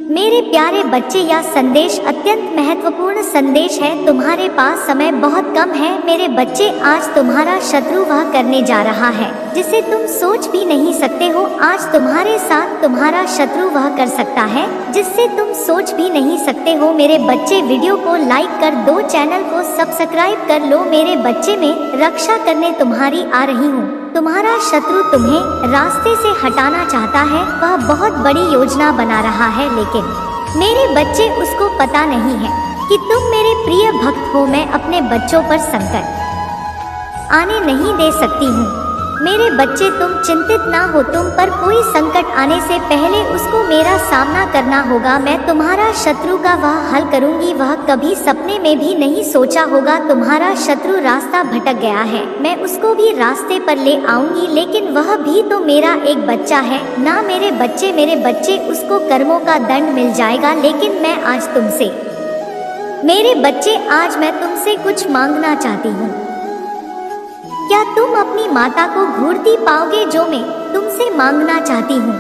मेरे प्यारे बच्चे, यह संदेश अत्यंत महत्वपूर्ण संदेश है। तुम्हारे पास समय बहुत कम है मेरे बच्चे। आज तुम्हारा शत्रु वह करने जा रहा है जिसे तुम सोच भी नहीं सकते हो। आज तुम्हारे साथ तुम्हारा शत्रु वह कर सकता है जिससे तुम सोच भी नहीं सकते हो। मेरे बच्चे, वीडियो को लाइक कर दो, चैनल को सब्सक्राइब कर लो। मेरे बच्चे, में रक्षा करने तुम्हारी आ रही हूँ। तुम्हारा शत्रु तुम्हें रास्ते से हटाना चाहता है। वह बहुत बड़ी योजना बना रहा है, लेकिन मेरे बच्चे, उसको पता नहीं है कि तुम मेरे प्रिय भक्त हो। मैं अपने बच्चों पर संकट आने नहीं दे सकती हूँ। मेरे बच्चे, तुम चिंतित ना हो। तुम पर कोई संकट आने से पहले उसको मेरा सामना करना होगा। मैं तुम्हारा शत्रु का वह हल करूंगी। वह कभी सपने में भी नहीं सोचा होगा। तुम्हारा शत्रु रास्ता भटक गया है, मैं उसको भी रास्ते पर ले आऊंगी, लेकिन वह भी तो मेरा एक बच्चा है ना। मेरे बच्चे, उसको कर्मों का दंड मिल जाएगा। लेकिन मैं आज तुमसे, मेरे बच्चे, आज मैं तुमसे कुछ मांगना चाहती हूँ। क्या तुम अपनी माता को घूरती पाओगे जो मैं तुमसे मांगना चाहती हूँ?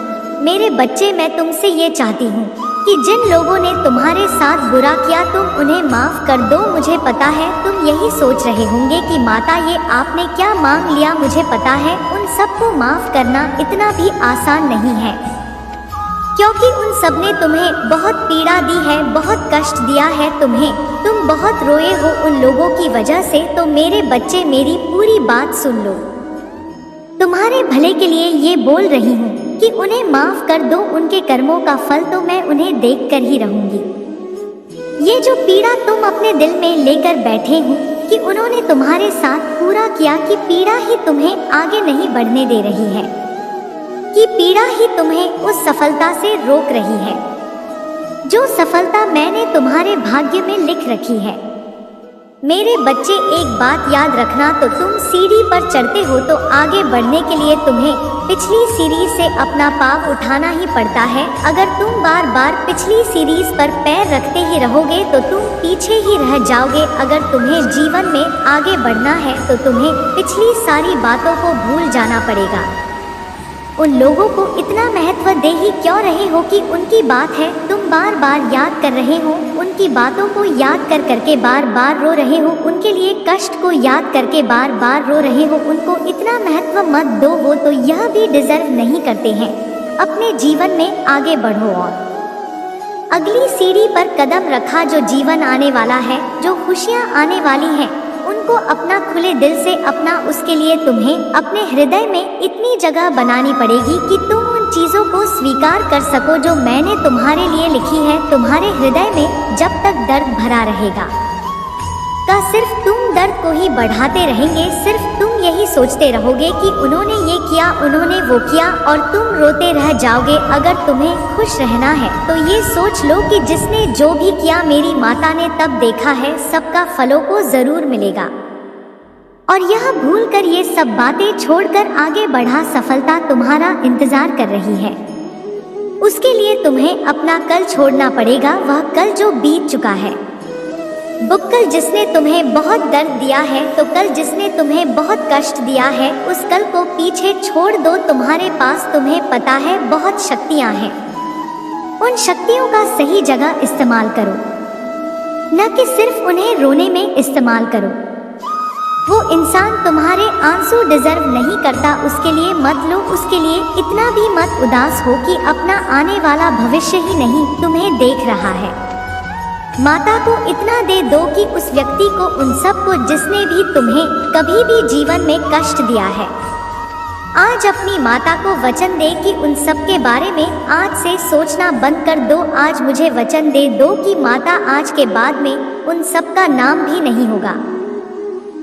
मेरे बच्चे, मैं तुमसे ये चाहती हूँ कि जिन लोगों ने तुम्हारे साथ बुरा किया तुम उन्हें माफ कर दो। मुझे पता है तुम यही सोच रहे होंगे कि माता, ये आपने क्या मांग लिया। मुझे पता है उन सबको माफ करना इतना भी आसान नहीं है, क्योंकि उन सब ने तुम्हें बहुत पीड़ा दी है, बहुत कष्ट दिया है तुम्हें। तुम बहुत रोए हो उन लोगों की वजह से। तो मेरे बच्चे, मेरी पूरी बात सुन लो। तुम्हारे भले के लिए ये बोल रही हूँ कि उन्हें माफ कर दो। उनके कर्मों का फल तो मैं उन्हें देख कर ही रहूंगी। ये जो पीड़ा तुम अपने दिल में लेकर बैठे हो कि उन्होंने तुम्हारे साथ पूरा किया, कि पीड़ा ही तुम्हें आगे नहीं बढ़ने दे रही है, कि पीड़ा ही तुम्हें उस सफलता से रोक रही है जो सफलता मैंने तुम्हारे भाग्य में लिख रखी है। मेरे बच्चे, एक बात याद रखना, तो तुम सीढ़ी पर चढ़ते हो तो आगे बढ़ने के लिए तुम्हें पिछली सीढ़ी से अपना पाँव उठाना ही पड़ता है। अगर तुम बार बार पिछली सीढ़ी पर पैर रखते ही रहोगे तो तुम पीछे ही रह जाओगे। अगर तुम्हें जीवन में आगे बढ़ना है तो तुम्हें पिछली सारी बातों को भूल जाना पड़ेगा। उन लोगों को इतना महत्व दे ही क्यों रहे हो कि उनकी बात है तुम बार बार याद कर रहे हो। उनकी बातों को याद कर करके बार बार रो रहे हो। उनके लिए कष्ट को याद करके बार बार रो रहे हो। उनको इतना महत्व मत दो, वो तो यह भी डिजर्व नहीं करते हैं। अपने जीवन में आगे बढ़ो और अगली सीढ़ी पर कदम रखा। जो जीवन आने वाला है, जो खुशियाँ आने वाली हैं, उनको अपना खुले दिल से अपना। उसके लिए तुम्हें अपने हृदय में इतनी जगह बनानी पड़ेगी कि तुम उन चीज़ों को स्वीकार कर सको जो मैंने तुम्हारे लिए लिखी है। तुम्हारे हृदय में जब तक दर्द भरा रहेगा का सिर्फ तुम दर्द को ही बढ़ाते रहेंगे। सिर्फ तुम यही सोचते रहोगे कि उन्होंने ये किया, उन्होंने वो किया, और तुम रोते रह जाओगे। अगर तुम्हें खुश रहना है तो ये सोच लो कि जिसने जो भी किया मेरी माता ने तब देखा है, सबका फलों को जरूर मिलेगा। और यह भूल कर, ये सब बातें छोड़कर आगे बढ़ा। सफलता तुम्हारा इंतजार कर रही है। उसके लिए तुम्हें अपना कल छोड़ना पड़ेगा, वह कल जो बीत चुका है। कल जिसने तुम्हें बहुत दर्द दिया है, तो कल जिसने तुम्हें बहुत कष्ट दिया है, उस कल को पीछे छोड़ दो। तुम्हारे पास, तुम्हें पता है, बहुत शक्तियां हैं। उन शक्तियों का सही जगह इस्तेमाल करो, न कि सिर्फ उन्हें रोने में इस्तेमाल करो। वो इंसान तुम्हारे आंसू डिजर्व नहीं करता, उसके लिए मत लो। उसके लिए इतना भी मत उदास हो कि अपना आने वाला भविष्य ही नहीं तुम्हें देख रहा है। माता को इतना दे दो कि उस व्यक्ति को, उन सब को जिसने भी तुम्हें कभी भी जीवन में कष्ट दिया है, आज अपनी माता को वचन दे कि उन सब के बारे में आज से सोचना बंद कर दो। आज मुझे वचन दे दो कि माता, आज के बाद में उन सब का नाम भी नहीं होगा।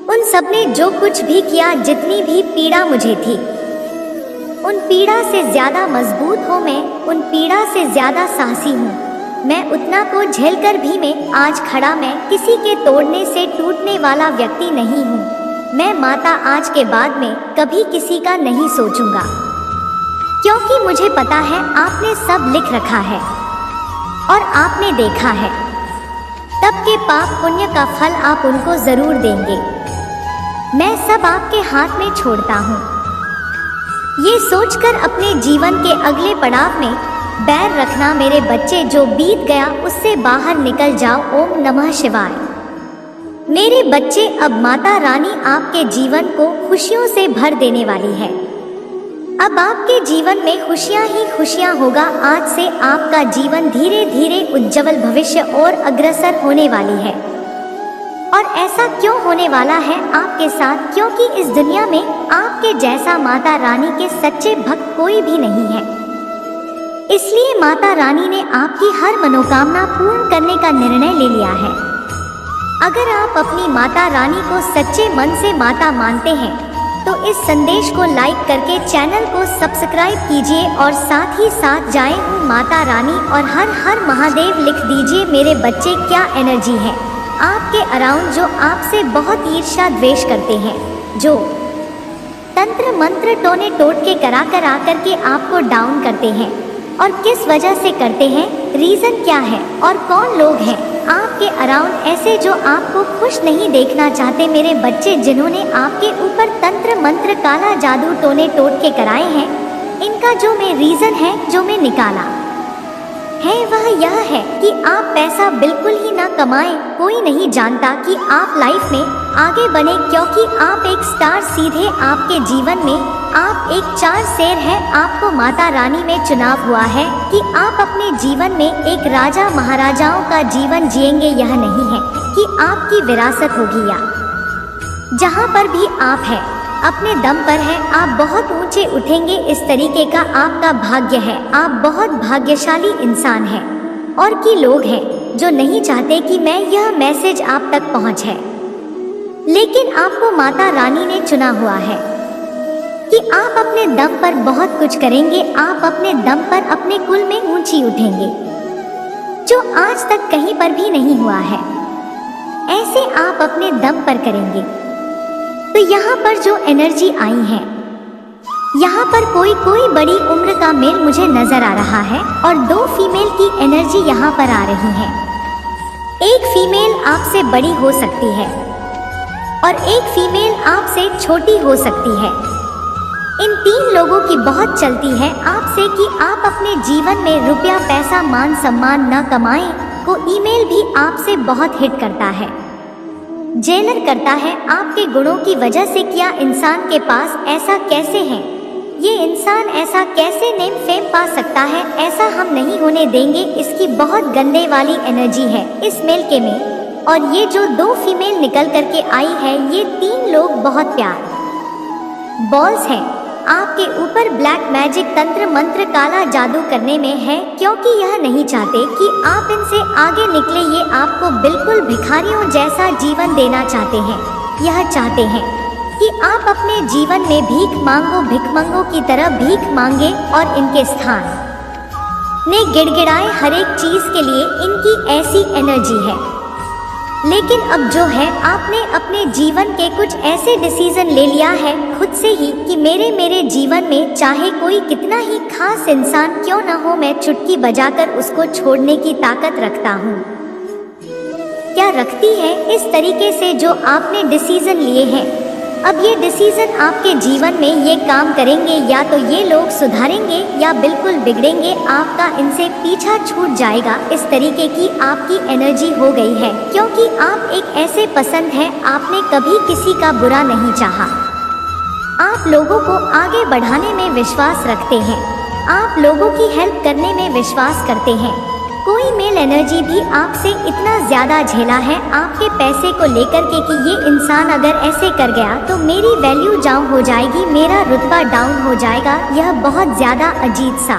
उन सब ने जो कुछ भी किया, जितनी भी पीड़ा मुझे थी, उन पीड़ा से ज्यादा मजबूत हूँ मैं, उन पीड़ा से ज्यादा साहसी हूँ मैं। उतना को झेलकर भी मैं आज खड़ा, मैं किसी के तोड़ने से टूटने वाला व्यक्ति नहीं हूँ। मैं माता आज के बाद में कभी किसी का नहीं सोचूंगा, क्योंकि मुझे पता है आपने सब लिख रखा है और आपने देखा है। तब के पाप पुण्य का फल आप उनको जरूर देंगे। मैं सब आपके हाथ में छोड़ता हूँ। ये सोचकर अपने जीवन के अगले पड़ाव में बैर रखना मेरे बच्चे, जो बीत गया उससे बाहर निकल जाओ। ओम नमः शिवाय। मेरे बच्चे, अब माता रानी आपके जीवन को खुशियों से भर देने वाली है। अब आपके जीवन में खुशियां ही खुशियां होगा। आज से आपका जीवन धीरे धीरे उज्जवल भविष्य और अग्रसर होने वाली है। और ऐसा क्यों होने वाला है आपके साथ? क्योंकि इस दुनिया में आपके जैसा माता रानी के सच्चे भक्त कोई भी नहीं है। इसलिए माता रानी ने आपकी हर मनोकामना पूर्ण करने का निर्णय ले लिया है। अगर आप अपनी माता रानी को सच्चे मन से माता मानते हैं तो इस संदेश को लाइक करके चैनल को सब्सक्राइब कीजिए और साथ ही साथ जय हूँ माता रानी और हर हर महादेव लिख दीजिए। मेरे बच्चे, क्या एनर्जी है आपके अराउंड, जो आपसे बहुत ईर्ष्या द्वेष करते हैं, जो तंत्र मंत्र टोने टोटके करा कर आकर के आपको डाउन करते हैं, और किस वजह से करते हैं, रीजन क्या है और कौन लोग हैं आपके अराउंड ऐसे जो आपको खुश नहीं देखना चाहते। मेरे बच्चे, जिन्होंने आपके ऊपर तंत्र मंत्र काला जादू टोने टोटके कराए हैं, इनका जो मैं रीजन है, जो मैं निकाला है, वह यह है कि आप पैसा बिल्कुल ही ना कमाएं। कोई नहीं जानता कि आप लाइफ में आगे बने, क्योंकि आप एक स्टार सीधे आपके जीवन में आप एक 4 शेर है। आपको माता रानी में चुनाव हुआ है कि आप अपने जीवन में एक राजा महाराजाओं का जीवन जिएंगे। यह नहीं है कि आपकी विरासत होगी या जहाँ पर भी आप हैं अपने दम पर है, आप बहुत ऊंचे उठेंगे। इस तरीके का आपका भाग्य है। आप बहुत भाग्यशाली इंसान हैं और कि लोग हैं जो नहीं चाहते कि मैं यह मैसेज आप तक पहुंचे, लेकिन आपको माता रानी ने चुना हुआ है कि आप अपने दम पर बहुत कुछ करेंगे। आप अपने दम पर अपने कुल में ऊंची उठेंगे, जो आज तक कहीं पर भी नहीं हुआ है। ऐसे आप अपने दम पर करेंगे। तो यहाँ पर जो एनर्जी आई है, यहाँ पर कोई बड़ी उम्र का मेल मुझे नजर आ रहा है और 2 फीमेल की एनर्जी यहाँ पर आ रही है। एक फीमेल आपसे बड़ी हो सकती है और एक फीमेल आपसे छोटी हो सकती है। इन 3 लोगों की बहुत चलती है आपसे कि आप अपने जीवन में रुपया पैसा मान सम्मान न कमाएं। को ईमेल भी आपसे बहुत हिट करता है, जेलर करता है आपके गुणों की वजह से। क्या इंसान के पास ऐसा कैसे है, ये इंसान ऐसा कैसे नेम फेम पा सकता है, ऐसा हम नहीं होने देंगे। इसकी बहुत गंदे वाली एनर्जी है इस मेल के में। और ये जो 2 फीमेल निकल करके आई है, ये 3 लोग बहुत प्यार बॉल्स हैं आपके ऊपर। ब्लैक मैजिक तंत्र मंत्र काला जादू करने में है, क्योंकि यह नहीं चाहते कि आप इनसे आगे निकले। ये आपको बिल्कुल भिखारियों जैसा जीवन देना चाहते हैं। यह चाहते हैं कि आप अपने जीवन में भिखमंगों की तरह भीख मांगे और इनके स्थान ने गिड़गिड़ाए हर एक चीज के लिए। इनकी ऐसी एनर्जी है। लेकिन अब जो है, आपने अपने जीवन के कुछ ऐसे डिसीजन ले लिया है खुद से ही कि मेरे जीवन में चाहे कोई कितना ही खास इंसान क्यों न हो, मैं चुटकी बजाकर उसको छोड़ने की ताकत रखता हूँ। क्या रखती है? इस तरीके से जो आपने डिसीजन लिए हैं, अब ये डिसीजन आपके जीवन में ये काम करेंगे। या तो ये लोग सुधारेंगे या बिल्कुल बिगड़ेंगे। आपका इनसे पीछा छूट जाएगा। इस तरीके की आपकी एनर्जी हो गई है, क्योंकि आप एक ऐसे पसंद है, आपने कभी किसी का बुरा नहीं चाहा। आप लोगों को आगे बढ़ाने में विश्वास रखते हैं, आप लोगों की हेल्प करने में विश्वास करते हैं। कोई मेल एनर्जी भी आपसे इतना ज्यादा झेला है आपके पैसे को लेकर के कि ये इंसान अगर ऐसे कर गया तो मेरी वैल्यू डाउन हो जाएगी, मेरा रुतबा डाउन हो जाएगा। यह बहुत ज्यादा अजीब सा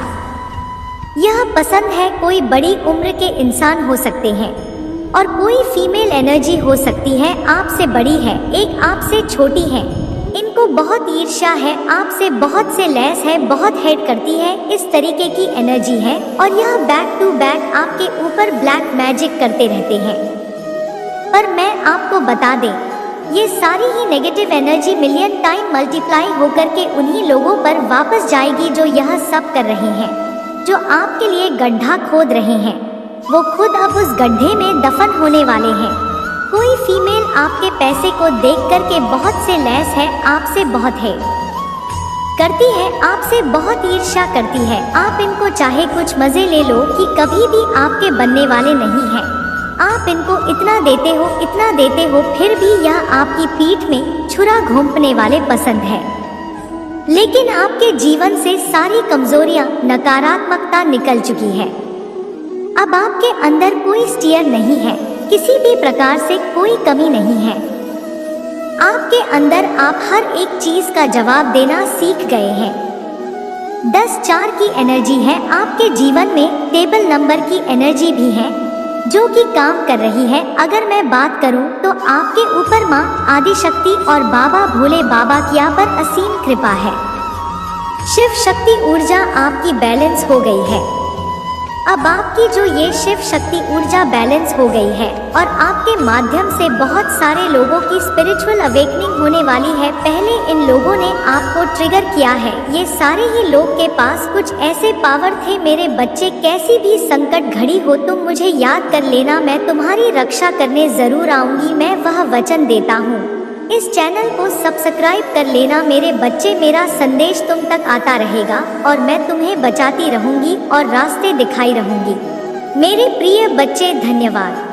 यह पसंद है। कोई बड़ी उम्र के इंसान हो सकते हैं और कोई फीमेल एनर्जी हो सकती है, आपसे बड़ी है, एक आपसे छोटी है। इनको बहुत ईर्ष्या है, आपसे बहुत से लेस है, बहुत हेट करती है। इस तरीके की एनर्जी है और यह बैक टू बैक आपके ऊपर ब्लैक मैजिक करते रहते हैं। पर मैं आपको बता दें, ये सारी ही negative energy million time multiply होकर के उन्हीं लोगों पर वापस जाएगी जो यह सब कर रहे हैं, जो आपके लिए गड्ढा खोद रहे हैं। वो खुद अब उस गड्ढे में दफन होने वाले हैं। कोई फीमेल आपके पैसे को देख कर के बहुत से लेस है, आपसे बहुत है। करती है, आपसे बहुत ईर्ष्या करती है। आप इनको चाहे कुछ मजे ले लो कि कभी भी आपके बनने वाले नहीं हैं। आप इनको इतना देते हो, फिर भी यह आपकी पीठ में छुरा घोंपने वाले पसंद है। लेकिन आपके जीवन से सारी कमजोरियां, नकारात्मकता निकल चुकी है। अब आपके अंदर कोई स्टीयर नहीं है, किसी भी प्रकार से कोई कमी नहीं है। आपके अंदर आप हर एक चीज का जवाब देना सीख गए हैं। 10-4 की एनर्जी है आपके जीवन में। टेबल नंबर की एनर्जी भी है जो कि काम कर रही है। अगर मैं बात करूं तो आपके ऊपर माँ आदिशक्ति और बाबा भोले बाबा की आप पर असीम कृपा है। शिव शक्ति ऊर्जा आपकी बैलेंस हो गई है। अब आपकी जो ये शिव शक्ति ऊर्जा बैलेंस हो गई है और आपके माध्यम से बहुत सारे लोगों की स्पिरिचुअल अवेकनिंग होने वाली है। पहले इन लोगों ने आपको ट्रिगर किया है। ये सारे ही लोग के पास कुछ ऐसे पावर थे। मेरे बच्चे, कैसी भी संकट घड़ी हो तुम मुझे याद कर लेना, मैं तुम्हारी रक्षा करने जरूर आऊंगी, मैं वह वचन देता हूँ। इस चैनल को सब्सक्राइब कर लेना मेरे बच्चे। मेरा संदेश तुम तक आता रहेगा और मैं तुम्हें बचाती रहूंगी और रास्ते दिखाई रहूंगी। मेरे प्रिय बच्चे, धन्यवाद।